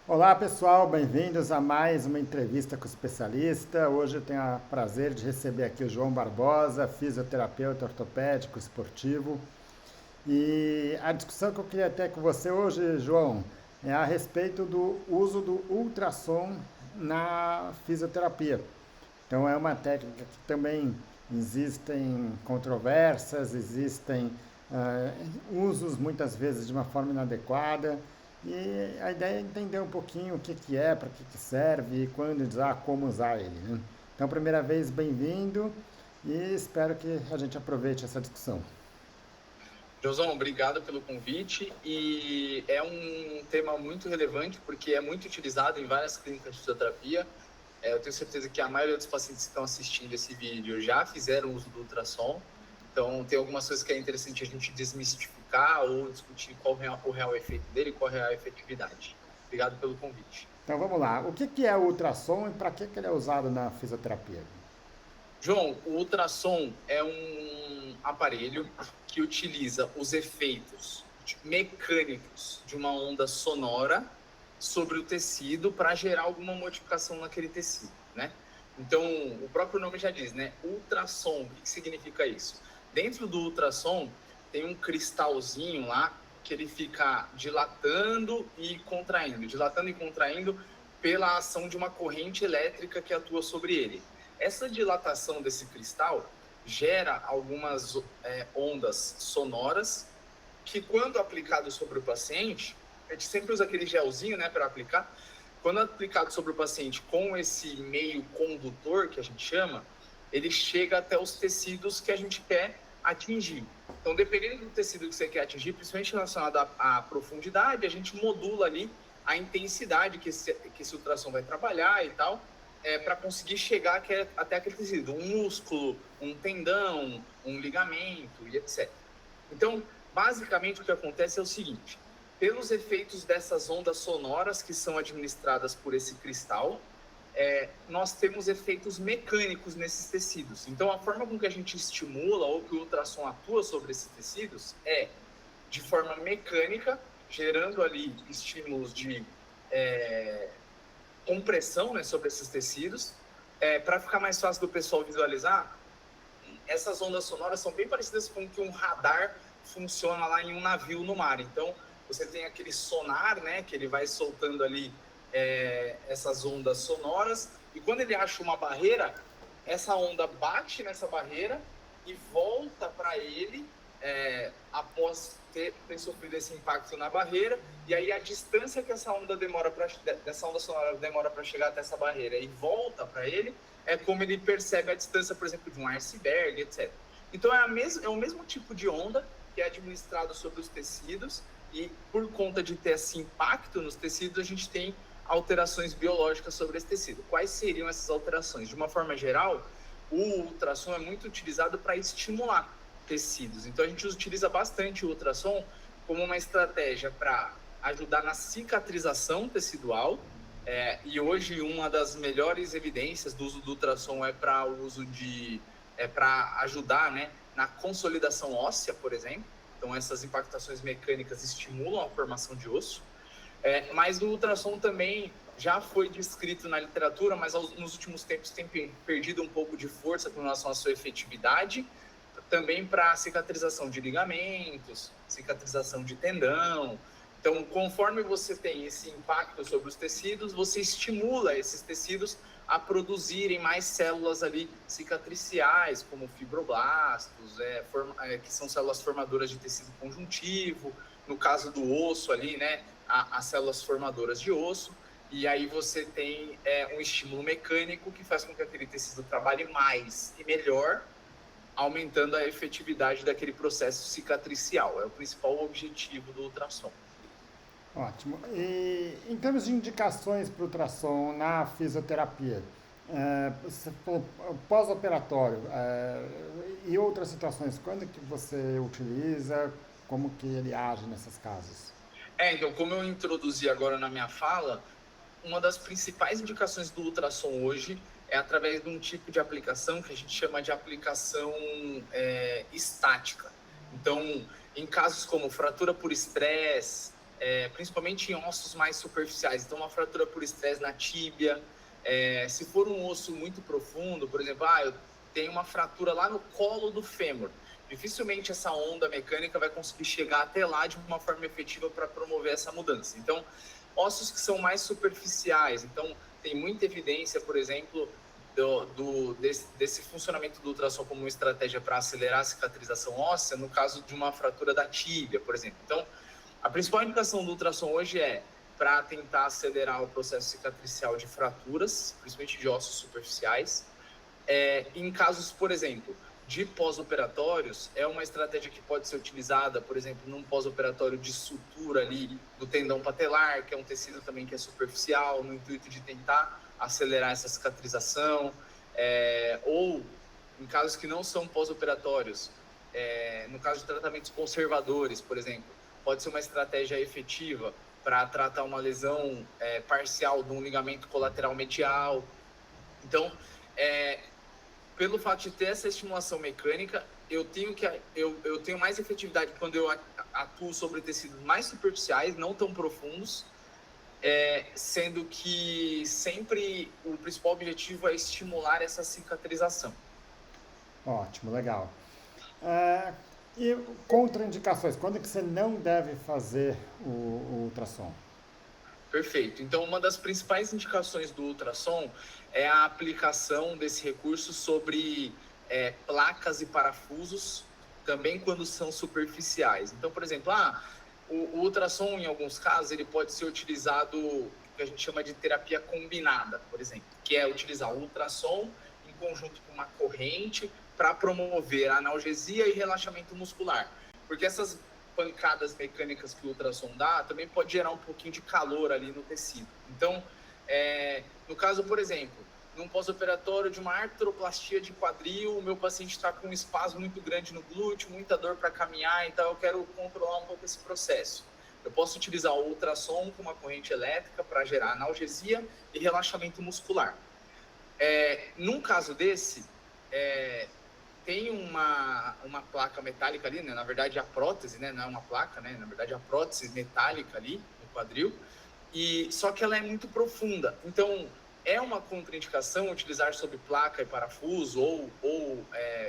Olá pessoal, bem-vindos a mais uma entrevista com o especialista. Hoje eu tenho o prazer de receber aqui o João Barbosa, fisioterapeuta ortopédico esportivo. E a discussão que eu queria ter com você hoje, João, é a respeito do uso do ultrassom na fisioterapia. Então é uma técnica que também existem controvérsias, existem usos muitas vezes de uma forma inadequada. E a ideia é entender um pouquinho o que, que é, para que serve, quando usar, como usar ele. Né? Então, primeira vez, bem-vindo e espero que a gente aproveite essa discussão. Josão, obrigado pelo convite e é um tema muito relevante porque é muito utilizado em várias clínicas de fisioterapia. Eu tenho certeza que a maioria dos pacientes que estão assistindo esse vídeo já fizeram uso do ultrassom, então tem algumas coisas que é interessante a gente desmistificar ou discutir qual o real efeito dele, qual a real efetividade. Obrigado pelo convite. Então vamos lá, o que, que é o ultrassom e para que, que ele é usado na fisioterapia? João, o ultrassom é um aparelho que utiliza os efeitos mecânicos de uma onda sonora sobre o tecido para gerar alguma modificação naquele tecido, né? Então, o próprio nome já diz, né? Ultrassom, o que significa isso? Dentro do ultrassom tem um cristalzinho lá que ele fica dilatando e contraindo pela ação de uma corrente elétrica que atua sobre ele. Essa dilatação desse cristal gera algumas ondas sonoras que, quando aplicado sobre o paciente, a gente sempre usa aquele gelzinho, né, para aplicar. Quando aplicado sobre o paciente com esse meio condutor, que a gente chama, ele chega até os tecidos que a gente quer atingir. Então, dependendo do tecido que você quer atingir, principalmente relacionado à profundidade, a gente modula ali a intensidade que esse ultrassom vai trabalhar e tal, para conseguir chegar até aquele tecido, um músculo, um tendão, um ligamento e etc. Então, basicamente, o que acontece é o seguinte: pelos efeitos dessas ondas sonoras que são administradas por esse cristal, nós temos efeitos mecânicos nesses tecidos. Então, a forma com que a gente estimula ou que o ultrassom atua sobre esses tecidos é de forma mecânica, gerando ali estímulos de compressão, né, sobre esses tecidos. Para ficar mais fácil do pessoal visualizar, essas ondas sonoras são bem parecidas com que um radar funciona lá em um navio no mar. Então, você tem aquele sonar, né, que ele vai soltando ali essas ondas sonoras, e quando ele acha uma barreira, essa onda bate nessa barreira e volta para ele após ter sofrido esse impacto na barreira, e aí a distância que essa onda sonora demora para chegar até essa barreira e volta para ele, é como ele percebe a distância, por exemplo, de um iceberg, etc. Então é o mesmo tipo de onda que é administrado sobre os tecidos, e por conta de ter esse impacto nos tecidos, a gente tem alterações biológicas sobre esse tecido. Quais seriam essas alterações? De uma forma geral, o ultrassom é muito utilizado para estimular tecidos. Então, a gente utiliza bastante o ultrassom como uma estratégia para ajudar na cicatrização tecidual. E hoje, uma das melhores evidências do uso do ultrassom é para o uso para ajudar, né, na consolidação óssea, por exemplo. Então, essas impactações mecânicas estimulam a formação de osso. Mas o ultrassom também já foi descrito na literatura, mas nos últimos tempos tem perdido um pouco de força com relação à sua efetividade, também para cicatrização de ligamentos, cicatrização de tendão. Então, conforme você tem esse impacto sobre os tecidos, você estimula esses tecidos a produzirem mais células ali cicatriciais, como fibroblastos, que são células formadoras de tecido conjuntivo, no caso do osso ali, né, as células formadoras de osso, e aí você tem um estímulo mecânico que faz com que aquele tecido trabalhe mais e melhor, aumentando a efetividade daquele processo cicatricial. É o principal objetivo do ultrassom. Ótimo. E em termos de indicações para o ultrassom na fisioterapia, pós-operatório e outras situações, quando que você utiliza, como que ele age nesses casos? Então, como eu introduzi agora na minha fala, uma das principais indicações do ultrassom hoje é através de um tipo de aplicação que a gente chama de aplicação estática. Então, em casos como fratura por estresse, principalmente em ossos mais superficiais. Então, uma fratura por estresse na tíbia. Se for um osso muito profundo, por exemplo, eu tenho uma fratura lá no colo do fêmur. Dificilmente essa onda mecânica vai conseguir chegar até lá de uma forma efetiva para promover essa mudança. Então, ossos que são mais superficiais. Então, tem muita evidência, por exemplo, desse funcionamento do ultrassom como uma estratégia para acelerar a cicatrização óssea no caso de uma fratura da tíbia, por exemplo. Então, a principal indicação do ultrassom hoje é para tentar acelerar o processo cicatricial de fraturas, principalmente de ossos superficiais. Em casos, por exemplo, de pós-operatórios, é uma estratégia que pode ser utilizada, por exemplo, num pós-operatório de sutura ali do tendão patelar, que é um tecido também que é superficial, no intuito de tentar acelerar essa cicatrização, ou em casos que não são pós-operatórios, no caso de tratamentos conservadores, por exemplo, pode ser uma estratégia efetiva para tratar uma lesão parcial de um ligamento colateral medial. Então, pelo fato de ter essa estimulação mecânica, eu tenho mais efetividade quando eu atuo sobre tecidos mais superficiais, não tão profundos, sendo que sempre o principal objetivo é estimular essa cicatrização. Ótimo, legal. E contraindicações, quando é que você não deve fazer o ultrassom? Perfeito. Então, uma das principais indicações do ultrassom é a aplicação desse recurso sobre placas e parafusos, também quando são superficiais. Então, por exemplo, o ultrassom, em alguns casos, ele pode ser utilizado, o que a gente chama de terapia combinada, por exemplo, que é utilizar o ultrassom em conjunto com uma corrente para promover analgesia e relaxamento muscular. Porque essas pancadas mecânicas que o ultrassom dá, também pode gerar um pouquinho de calor ali no tecido. Então, no caso, por exemplo, num pós-operatório de uma artroplastia de quadril, o meu paciente está com um espasmo muito grande no glúteo, muita dor para caminhar, então eu quero controlar um pouco esse processo. Eu posso utilizar o ultrassom com uma corrente elétrica para gerar analgesia e relaxamento muscular. Num caso desse, tem uma placa metálica ali, né? Na verdade a prótese, né? Não é uma placa, né? Na verdade a prótese metálica ali no quadril, só que ela é muito profunda, então é uma contraindicação utilizar sobre placa e parafuso ou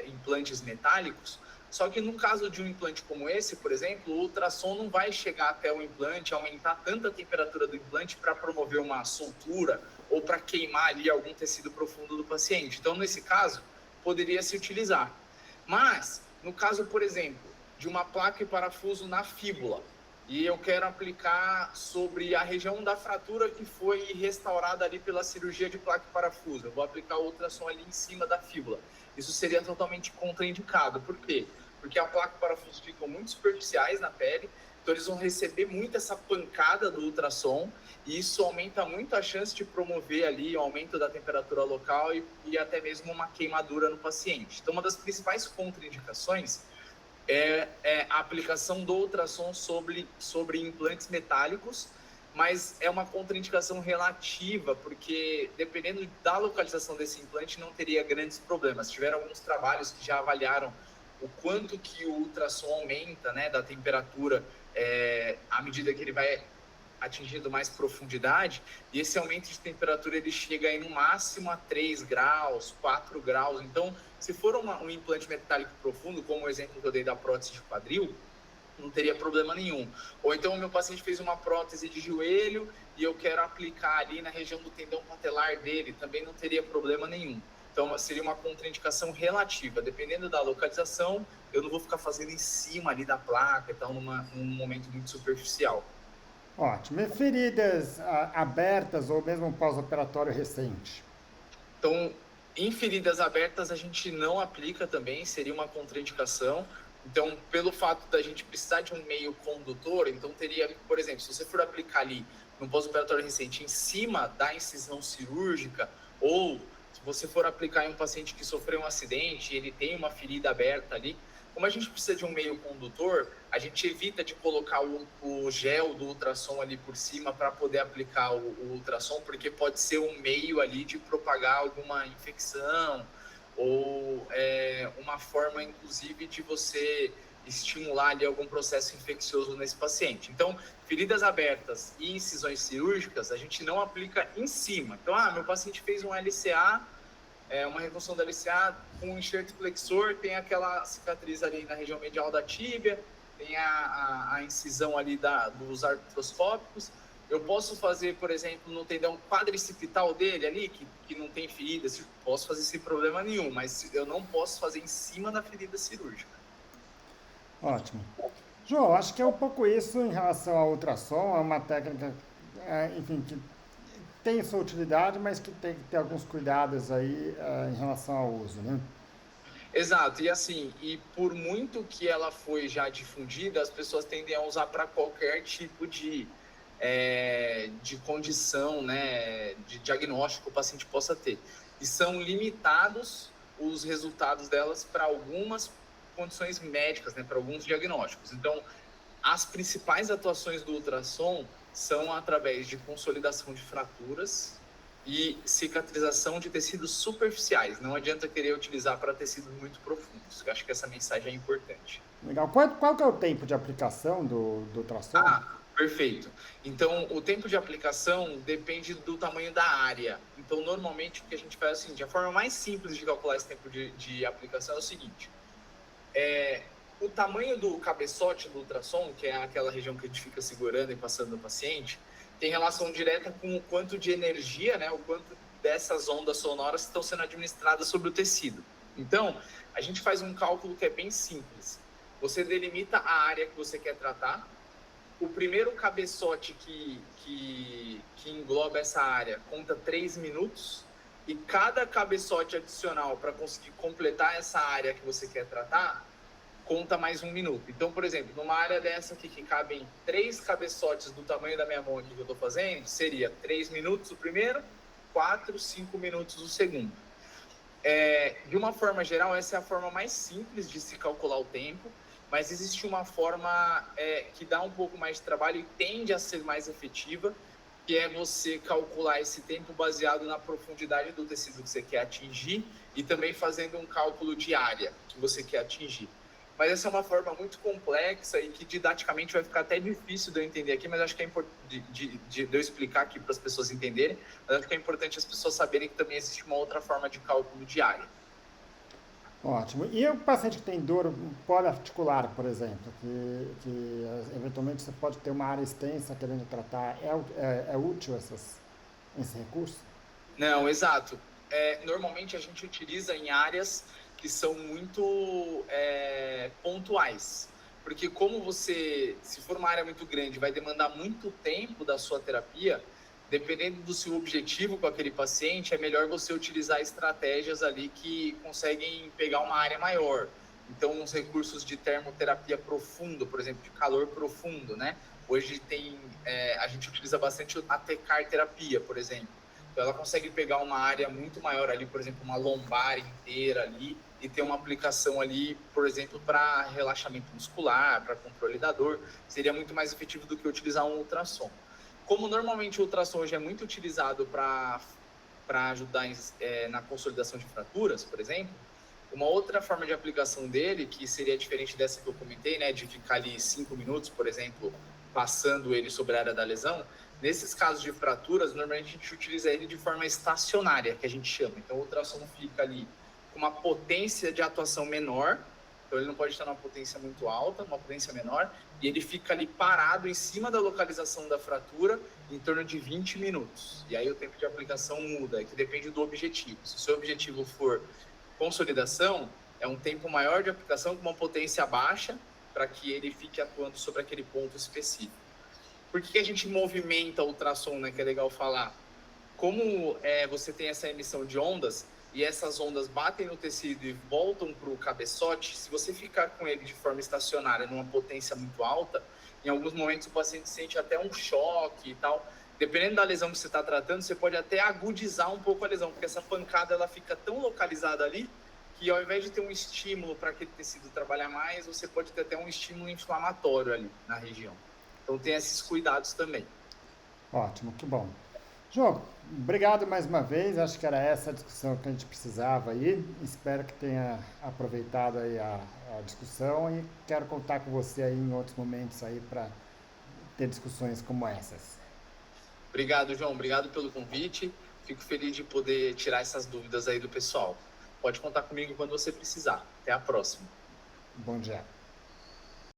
implantes metálicos, só que no caso de um implante como esse, por exemplo, o ultrassom não vai chegar até o implante, aumentar tanta a temperatura do implante para promover uma soltura ou para queimar ali algum tecido profundo do paciente. Então, nesse caso, poderia se utilizar. Mas, no caso, por exemplo, de uma placa e parafuso na fíbula, e eu quero aplicar sobre a região da fratura que foi restaurada ali pela cirurgia de placa e parafuso, eu vou aplicar o ultrassom ali em cima da fíbula. Isso seria totalmente contraindicado. Por quê? Porque a placa e o parafuso ficam muito superficiais na pele, então eles vão receber muito essa pancada do ultrassom, e isso aumenta muito a chance de promover ali o aumento da temperatura local e até mesmo uma queimadura no paciente. Então, uma das principais contraindicações é a aplicação do ultrassom sobre implantes metálicos, mas é uma contraindicação relativa, porque dependendo da localização desse implante não teria grandes problemas. Tiveram alguns trabalhos que já avaliaram o quanto que o ultrassom aumenta, né, da temperatura à medida que ele vai atingindo mais profundidade, e esse aumento de temperatura ele chega aí no máximo a 3 graus, 4 graus. Então, se for um implante metálico profundo, como o exemplo que eu dei da prótese de quadril, não teria problema nenhum. Ou então o meu paciente fez uma prótese de joelho e eu quero aplicar ali na região do tendão patelar dele, também não teria problema nenhum. Então, seria uma contraindicação relativa. Dependendo da localização, eu não vou ficar fazendo em cima ali da placa e tal, num momento muito superficial. Ótimo. E feridas abertas ou mesmo um pós-operatório recente? Então, em feridas abertas, a gente não aplica também, seria uma contraindicação. Então, pelo fato da gente precisar de um meio condutor, então teria, por exemplo, se você for aplicar ali no pós-operatório recente em cima da incisão cirúrgica, ou se você for aplicar em um paciente que sofreu um acidente e ele tem uma ferida aberta ali, como a gente precisa de um meio condutor, a gente evita de colocar o gel do ultrassom ali por cima para poder aplicar o ultrassom, porque pode ser um meio ali de propagar alguma infecção ou uma forma, inclusive, de você estimular ali algum processo infeccioso nesse paciente. Então, feridas abertas e incisões cirúrgicas, a gente não aplica em cima. Então, meu paciente fez um LCA, uma reconstrução da LCA com um enxerto flexor, tem aquela cicatriz ali na região medial da tíbia, tem a incisão ali dos artroscópicos. Eu posso fazer, por exemplo, no tendão quadricipital dele ali, que não tem ferida, posso fazer sem problema nenhum, mas eu não posso fazer em cima da ferida cirúrgica. Ótimo. João, acho que é um pouco isso em relação ao ultrassom, é uma técnica, enfim, que tem sua utilidade, mas que tem que ter alguns cuidados aí em relação ao uso, né? Exato, e assim, e por muito que ela foi já difundida, as pessoas tendem a usar para qualquer tipo de condição, né, de diagnóstico que o paciente possa ter. E são limitados os resultados delas para algumas condições médicas, né, para alguns diagnósticos. Então, as principais atuações do ultrassom são através de consolidação de fraturas e cicatrização de tecidos superficiais. Não adianta querer utilizar para tecidos muito profundos. Eu acho que essa mensagem é importante. Legal. Qual que é o tempo de aplicação do ultrassom? Perfeito. Então, o tempo de aplicação depende do tamanho da área. Então, normalmente, o que a gente faz é o seguinte, a forma mais simples de calcular esse tempo de aplicação é o seguinte. O tamanho do cabeçote do ultrassom, que é aquela região que a gente fica segurando e passando no paciente, tem relação direta com o quanto de energia, né, o quanto dessas ondas sonoras estão sendo administradas sobre o tecido. Então, a gente faz um cálculo que é bem simples. Você delimita a área que você quer tratar. O primeiro cabeçote que engloba essa área conta 3 minutos. E cada cabeçote adicional para conseguir completar essa área que você quer tratar, conta mais 1 minuto. Então, por exemplo, numa área dessa aqui que cabem 3 cabeçotes do tamanho da minha mão aqui que eu estou fazendo, seria 3 minutos o primeiro, 4, 5 minutos o segundo. De uma forma geral, essa é a forma mais simples de se calcular o tempo, mas existe uma forma que dá um pouco mais de trabalho e tende a ser mais efetiva, que é você calcular esse tempo baseado na profundidade do tecido que você quer atingir e também fazendo um cálculo de área que você quer atingir. Mas essa é uma forma muito complexa e que didaticamente vai ficar até difícil de eu entender aqui, mas acho que é importante de eu explicar aqui para as pessoas entenderem, mas acho que é importante as pessoas saberem que também existe uma outra forma de cálculo de área. Ótimo. E o paciente que tem dor poliarticular, por exemplo, que eventualmente você pode ter uma área extensa querendo tratar, é útil esse recurso? Não, exato. Normalmente a gente utiliza em áreas que são muito pontuais. Porque como você, se for uma área muito grande, vai demandar muito tempo da sua terapia, dependendo do seu objetivo com aquele paciente, é melhor você utilizar estratégias ali que conseguem pegar uma área maior. Então, os recursos de termoterapia profundo, por exemplo, de calor profundo, né? Hoje a gente utiliza bastante a TECAR terapia, por exemplo. Então, ela consegue pegar uma área muito maior ali, por exemplo, uma lombar inteira ali, e ter uma aplicação ali, por exemplo, para relaxamento muscular, para controle da dor. Seria muito mais efetivo do que utilizar um ultrassom. Como normalmente o ultrassom hoje é muito utilizado para ajudar na consolidação de fraturas, por exemplo, uma outra forma de aplicação dele, que seria diferente dessa que eu comentei, né, de ficar ali 5 minutos, por exemplo, passando ele sobre a área da lesão, nesses casos de fraturas, normalmente a gente utiliza ele de forma estacionária, que a gente chama. Então o ultrassom fica ali com uma potência de atuação menor, então ele não pode estar numa potência muito alta, uma potência menor, e ele fica ali parado em cima da localização da fratura em torno de 20 minutos. E aí o tempo de aplicação muda, que depende do objetivo. Se o seu objetivo for consolidação, é um tempo maior de aplicação com uma potência baixa, para que ele fique atuando sobre aquele ponto específico. Por que a gente movimenta o ultrassom, né, que é legal falar? Como você tem essa emissão de ondas, e essas ondas batem no tecido e voltam para o cabeçote, se você ficar com ele de forma estacionária, numa potência muito alta, em alguns momentos o paciente sente até um choque e tal. Dependendo da lesão que você está tratando, você pode até agudizar um pouco a lesão, porque essa pancada ela fica tão localizada ali, que ao invés de ter um estímulo para aquele tecido trabalhar mais, você pode ter até um estímulo inflamatório ali na região. Então tem esses cuidados também. Ótimo, que bom. João, obrigado mais uma vez. Acho que era essa a discussão que a gente precisava aí. Espero que tenha aproveitado aí a discussão e quero contar com você aí em outros momentos aí para ter discussões como essas. Obrigado, João. Obrigado pelo convite. Fico feliz de poder tirar essas dúvidas aí do pessoal. Pode contar comigo quando você precisar. Até a próxima. Bom dia.